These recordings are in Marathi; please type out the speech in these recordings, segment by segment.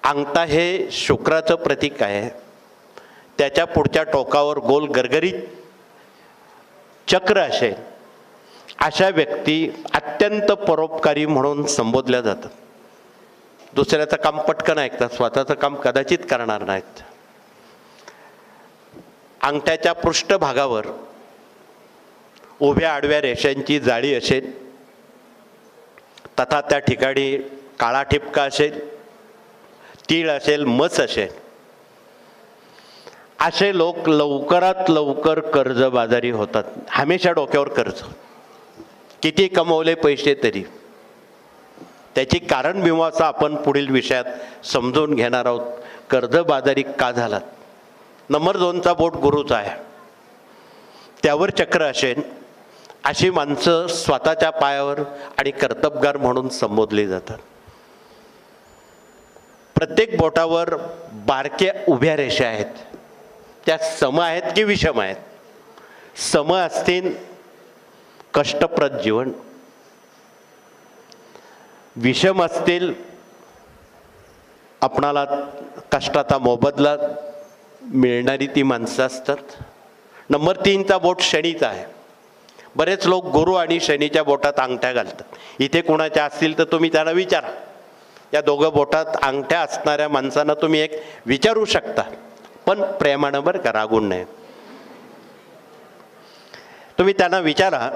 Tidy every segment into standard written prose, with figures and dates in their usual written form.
अंगठा हे शुक्राचं प्रतीक आहे. त्याच्या पुढच्या टोकावर गोल गरगरीत चक्र असेल अशा व्यक्ती अत्यंत परोपकारी म्हणून संबोधल्या जातात. दुसऱ्याचं काम पटकन ऐकतात, स्वतःचं काम कदाचित करणार नाहीत. अंगठ्याच्या पृष्ठभागावर उभ्या आडव्या रेषांची जाळी असेल तथा त्या ठिकाणी काळा ठिपका असेल, तीळ असेल, मस असेल, असे लोक लवकरात लवकर कर्जबाजारी होतात. हमेशा डोक्यावर कर्ज, किती कमवले पैसे तरी. त्याची कारणमीमांसा आपण पुढील विषयात समजून घेणार आहोत. कर्जबाजारी का झालात? नंबर 2चा बोट गुरुचा आहे, त्यावर चक्र असेल अशी माणसं स्वतःच्या पायावर आणि कर्तबगार म्हणून संबोधली जातात. प्रत्येक बोटावर बारक्या उभ्या रेषा आहेत. त्या सम आहेत की विषम आहेत? सम असतील कष्टप्रद जीवन, विषम असतील आपणाला कष्टाचा मोबदला मिळणारी ती माणसं असतात. नंबर 3चा बोट शनीचा आहे. बरेच लोक गुरु आणि शनीच्या बोटात अंगठ्या घालतात. इथे कोणाच्या असतील तर तुम्ही त्यांना विचारा. या दोघं बोटात अंगठ्या असणाऱ्या माणसांना तुम्ही एक विचारू शकता, पण प्रेमानं बरं का, रागून नाही. तुम्ही त्यांना विचारा,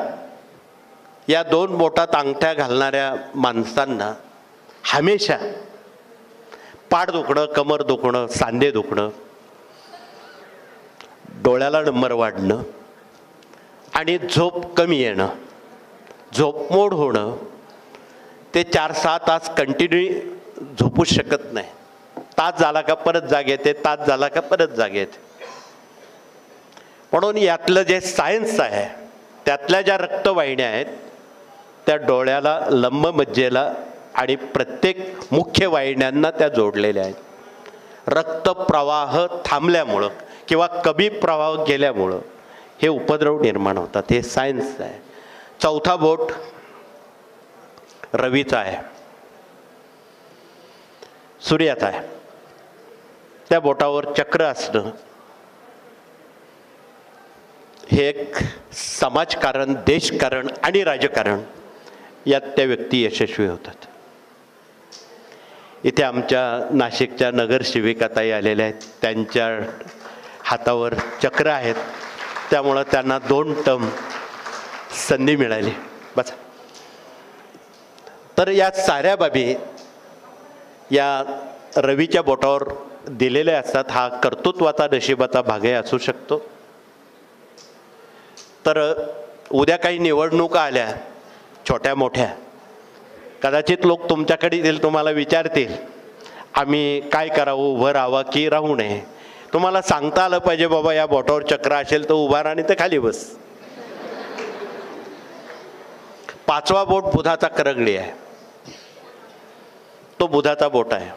या 2 बोटात अंगठ्या घालणाऱ्या माणसांना हमेशा पाठ दुखणं, कमर दुखणं, सांधे दुखणं, डोळ्याला नंबर वाढणं आणि झोप कमी येणं, झोपमोड होणं, ते 4-6 तास कंटिन्यू झोपू शकत नाही. तास झाला का परत जाग येते, तास झाला का परत जाग येते. म्हणून यातलं जे सायन्स आहे, त्यातल्या ज्या रक्तवाहिन्या आहेत त्या डोळ्याला, लंबमज्जेला आणि प्रत्येक मुख्य वाहिन्यांना त्या जोडलेल्या आहेत. रक्तप्रवाह थांबल्यामुळं किंवा कमी प्रवाह गेल्यामुळं हे उपद्रव निर्माण होतात. हे सायन्स आहे. 4था बोट रवीचा आहे, सूर्याचा आहे. त्या बोटावर चक्र असणं हे एक समाजकारण, देशकारण आणि राजकारण यात त्या व्यक्ती यशस्वी होतात. इथे आमच्या नाशिकच्या नगरसेविकाताई आलेल्या आहेत. त्यांच्या हातावर चक्र आहेत, त्यामुळं त्यांना 2 टर्म संधी मिळाली. बस. तर या साऱ्या बाबी या रवीच्या बोटावर दिलेले असतात. हा कर्तृत्वाचा, नशिबाचा भागही असू शकतो. तर उद्या काही निवडणुका आल्या छोट्या मोठ्या, कदाचित लोक तुमच्याकडे येतील, तुम्हाला विचारतील आम्ही काय करावं, उभं राहावं की राहू नये. तुम्हाला सांगता आलं पाहिजे, बाबा या बोटावर चक्र असेल तर उभा राहा, नाही तर खाली बस. 5वा बोट बुधाचा करंगळी आहे. तो बुधाचा बोट आहे,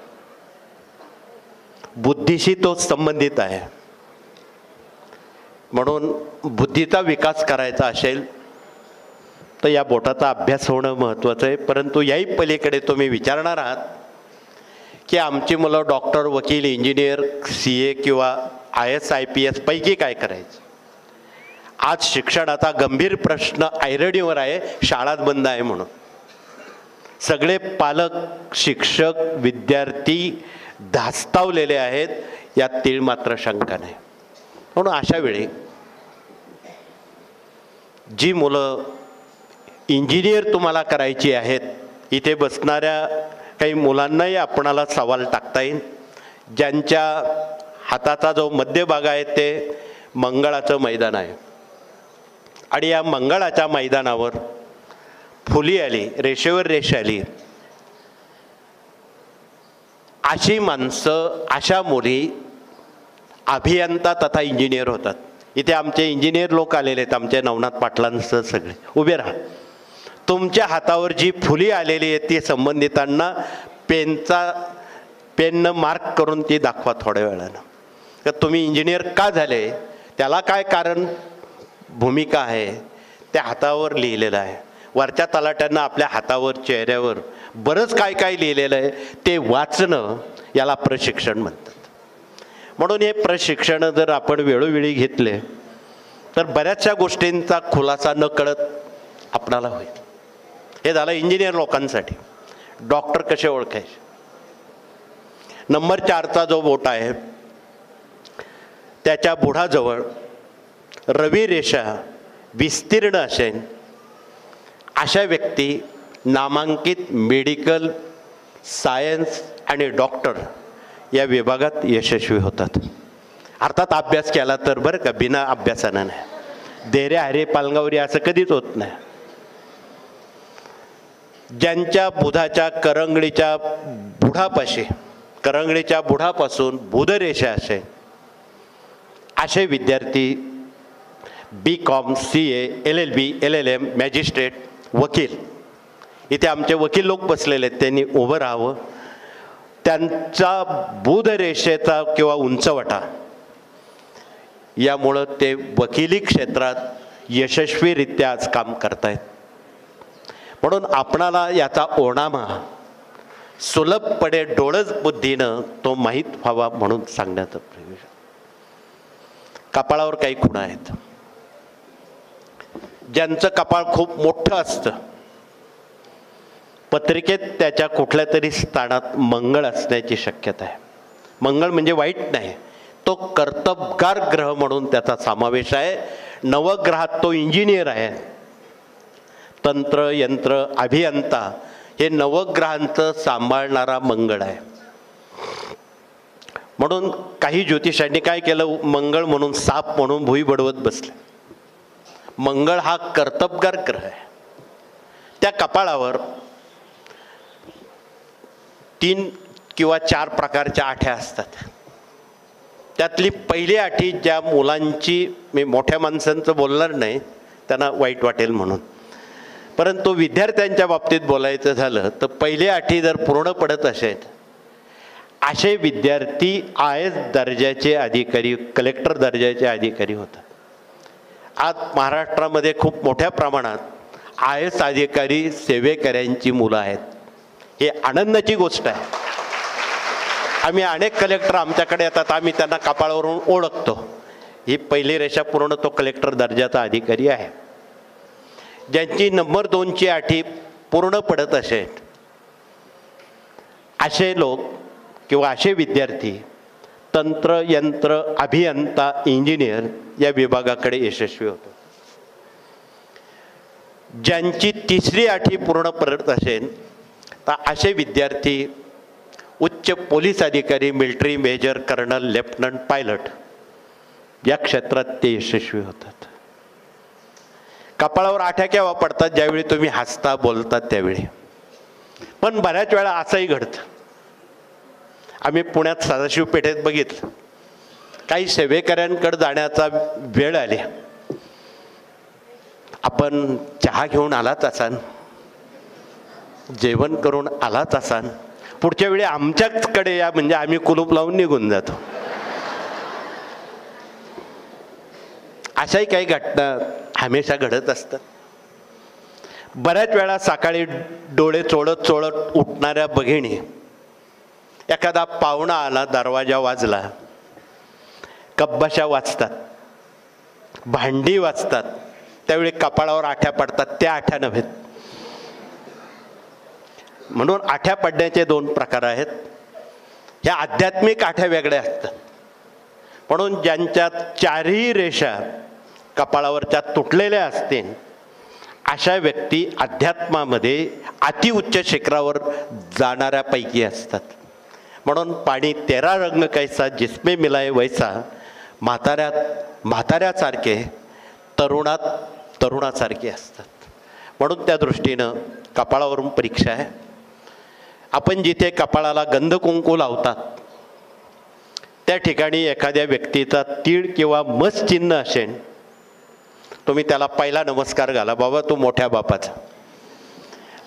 बुद्धीशी तो संबंधित आहे. म्हणून बुद्धीचा विकास करायचा असेल तर या बोटाचा अभ्यास होणं महत्त्वाचं आहे. परंतु याही पलीकडे तुम्ही विचारणार आहात की आमची मुलं डॉक्टर, वकील, इंजिनियर, CA किंवा IAS IPS पैकी काय करायचं? आज शिक्षणाचा गंभीर प्रश्न ऐरणीवर आहे, शाळाच बंद आहे म्हणून. सगळे पालक, शिक्षक, विद्यार्थी धास्तावलेले आहेत, यात तीळ मात्र शंका नाही. म्हणून अशा वेळी जी मुलं इंजिनियर तुम्हाला करायची आहेत, इथे बसणाऱ्या काही मुलांनाही आपणाला सवाल टाकता येईल. ज्यांच्या हाताचा जो मध्यभाग आहे ते मंगळाचं मैदान आहे आणि या मंगळाच्या मैदानावर फुली आली, रेषेवर रेष आली, अशी माणसं, अशा मुली अभियंता तथा इंजिनियर होतात. इथे आमचे इंजिनियर लोक आलेले आहेत, आमचे नवनाथ पाटलांसह सगळे. उभे राहा. तुमच्या हातावर जी फुली आलेली आहे ती संबंधितांना पेननं मार्क करून ती दाखवा थोड्या वेळानं. तर तुम्ही इंजिनियर का झाले, त्याला काय कारण, भूमिका आहे, त्या हातावर लिहिलेलं आहे. वरच्या तलाट्यांना आपल्या हातावर चेहऱ्यावर बरंच काय काय लिहिलेलं आहे ते वाचणं याला प्रशिक्षण म्हणतात. म्हणून हे प्रशिक्षण जर आपण वेळोवेळी घेतले तर बऱ्याचशा गोष्टींचा खुलासा न कळत आपणाला होईल. हे झालं इंजिनियर लोकांसाठी. डॉक्टर कसे ओळखायचे? नंबर 4चा जो बोट आहे त्याच्या बुडाजवळ रवी रेषा विस्तीर्ण असेल अशा व्यक्ती नामांकित मेडिकल सायन्स आणि डॉक्टर या विभागात यशस्वी होतात. अर्थात अभ्यास केला तर बरं का, बिना अभ्यासानं नाही. देऱ्या हरे पालगावरी असं कधीच होत नाही. ज्यांच्या बुधाच्या करंगळीच्या बुडापाशी करंगळीच्या बुडापासून बुधरेषा असेल असे विद्यार्थी BCom, CA, LLB, LLM, magistrate, वकील, इथे आमचे वकील लोक बसलेले आहेत, त्यांनी उभं राहावं. त्यांचा बुधरेषेचा किंवा उंचवटा यामुळं ते वकिली क्षेत्रात यशस्वीरित्या आज काम करतायत. म्हणून आपणाला याचा ओणामा सुलभपणे डोळस बुद्धीनं तो माहीत व्हावा म्हणून सांगण्याचं प्रयोजन. कपाळावर काही खुणा आहेत. ज्यांचं कपाळ खूप मोठं असतं पत्रिकेत त्याच्या कुठल्या तरी स्थानात मंगळ असण्याची शक्यता आहे. मंगळ म्हणजे वाईट नाही, तो कर्तबगार ग्रह म्हणून त्याचा समावेश आहे. नवग्रहात तो इंजिनियर आहे. तंत्र यंत्र अभियंता हे नवग्रहांचं सांभाळणारा मंगळ आहे. म्हणून काही ज्योतिषांनी काय केलं, मंगळ म्हणून साप म्हणून भुई बडवत बसले. मंगळ हा कर्तबगार ग्रह आहे. त्या कपाळावर 3 किंवा 4 प्रकारच्या आठ्या असतात. त्यातली पहिली आठी ज्या मुलांची, मी मोठ्या माणसांचं बोलणार नाही त्यांना वाईट वाटेल म्हणून, परंतु विद्यार्थ्यांच्या बाबतीत बोलायचं झालं तर पहिली आठी जर पूर्ण पडत असेल असे विद्यार्थी IAS दर्जाचे अधिकारी, कलेक्टर दर्जाचे अधिकारी होतात. आज महाराष्ट्रामध्ये खूप मोठ्या प्रमाणात IAS अधिकारी सेवेकऱ्यांची मुलं आहेत. हे आनंदाची गोष्ट आहे. आम्ही अनेक कलेक्टर आमच्याकडे येतात, आम्ही त्यांना कपाळावरून ओळखतो. ही पहिली रेषा पूर्ण तो कलेक्टर दर्जाचा अधिकारी आहे. ज्यांची नंबर 2ची आठी पूर्ण पडत असेल असे लोक किंवा असे विद्यार्थी तंत्र यंत्र अभियंता इंजिनियर या विभागाकडे यशस्वी होतो. ज्यांची 3री आठी पूर्ण पडत असेल तर असे विद्यार्थी उच्च पोलीस अधिकारी, military major, colonel, lieutenant, pilot या क्षेत्रात ते यशस्वी होतात. कपाळावर आठ्या केव्हा पडतात? ज्यावेळी तुम्ही हसता बोलतात त्यावेळी. पण बऱ्याच वेळा असंही घडतं. आम्ही पुण्यात सदाशिव पेठेत बघितलं, काही सेवेकऱ्यांकडे जाण्याचा वेळ आली. आपण चहा घेऊन आलाच असाल, जेवण करून आलाच असाल, पुढच्या वेळी आमच्याचकडे या म्हणजे आम्ही कुलूप लावून निघून जातो. अशाही काही घटना हमेशा घडत असतात. बऱ्याच वेळा सकाळी डोळे चोळत चोळत उठणाऱ्या भगिनी, एखादा पाहुणा आला, दरवाजा वाजला, कब्बाशा वाजतात, भांडी वाजतात, त्यावेळी कपाळावर आठ्या पडतात. त्या आठ्या नव्हेत. म्हणून आठ्या पडण्याचे 2 प्रकार आहेत. ह्या आध्यात्मिक आठ्या वेगळ्या असतात. म्हणून ज्यांच्या 4ही रेषा कपाळावरच्या तुटलेल्या असतील अशा व्यक्ती अध्यात्मामध्ये अतिउच्च शिखरावर जाणाऱ्यापैकी असतात. म्हणून पाणी 13 रंग कैसा जिसमें मिलाए वैसा, म्हाताऱ्यासारखे तरुणासारखे असतात. म्हणून त्या दृष्टीनं कपाळावरून परीक्षा आहे. आपण जिथे कपाळाला गंध कुंकू लावतात त्या ठिकाणी एखाद्या व्यक्तीचा तीळ किंवा मस चिन्ह असेल, तुम्ही त्याला पहिला नमस्कार घाला, बाबा तू मोठ्या बापाचा.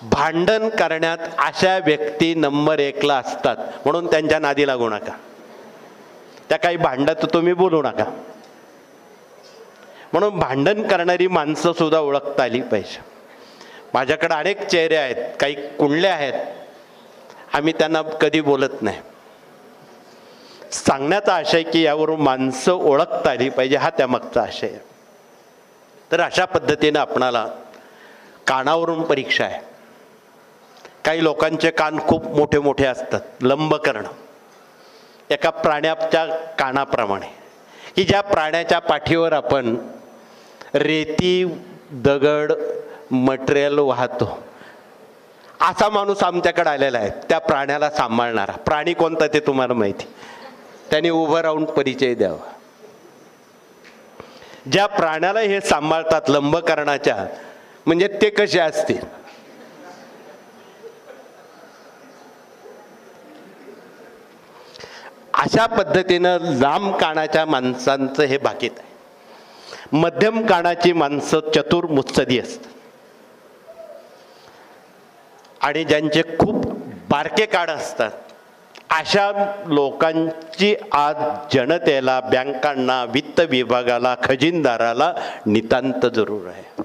भांडण करण्यात अशा व्यक्ती नंबर 1ला असतात. म्हणून त्यांच्या नादी लागू नका. त्या काही भांडत तुम्ही बोलू नका. म्हणून भांडण करणारी माणसं सुद्धा ओळखता आली पाहिजे. माझ्याकडे अनेक चेहरे आहेत, काही कुंडले आहेत, आम्ही त्यांना कधी बोलत नाही. सांगण्याचा आशय की यावरून माणसं ओळखता आली पाहिजे, हा त्यामागचा आशय आहे. तर अशा पद्धतीनं आपणाला कानावरून परीक्षा आहे. काही लोकांचे कान खूप मोठे मोठे असतात, लंब करणं एका प्राण्याच्या कानाप्रमाणे, की ज्या प्राण्याच्या पाठीवर आपण रेती दगड मटेरियल वाहतो, असा माणूस आमच्याकडे आलेला आहे. त्या प्राण्याला सांभाळणारा प्राणी कोणता ते तुम्हाला माहिती, त्याने उभं राहून परिचय द्यावा. ज्या प्राण्याला हे सांभाळतात लंबकरणाच्या, म्हणजे ते कसे असतील. अशा पद्धतीनं लांब कानाच्या माणसांचं हे भाकीत आहे. मध्यम कानाची माणसं चतुर मुत्सदी असतात आणि ज्यांचे खूप बारके कान असतात अशा लोकांची आज जनतेला, बँकांना, वित्त विभागाला, खजिनदाराला नितांत जरूर आहे.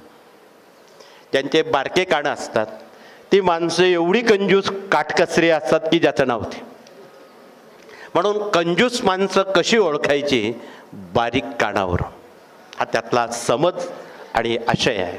ज्यांचे बारके कान असतात ती माणसं एवढी कंजूस काटकसरी असतात की ज्याचं नाव ते. म्हणून कंजूस माणसं कशी ओळखायची, बारीक कानावरून, हा त्यातला समज आणि आशय आहे.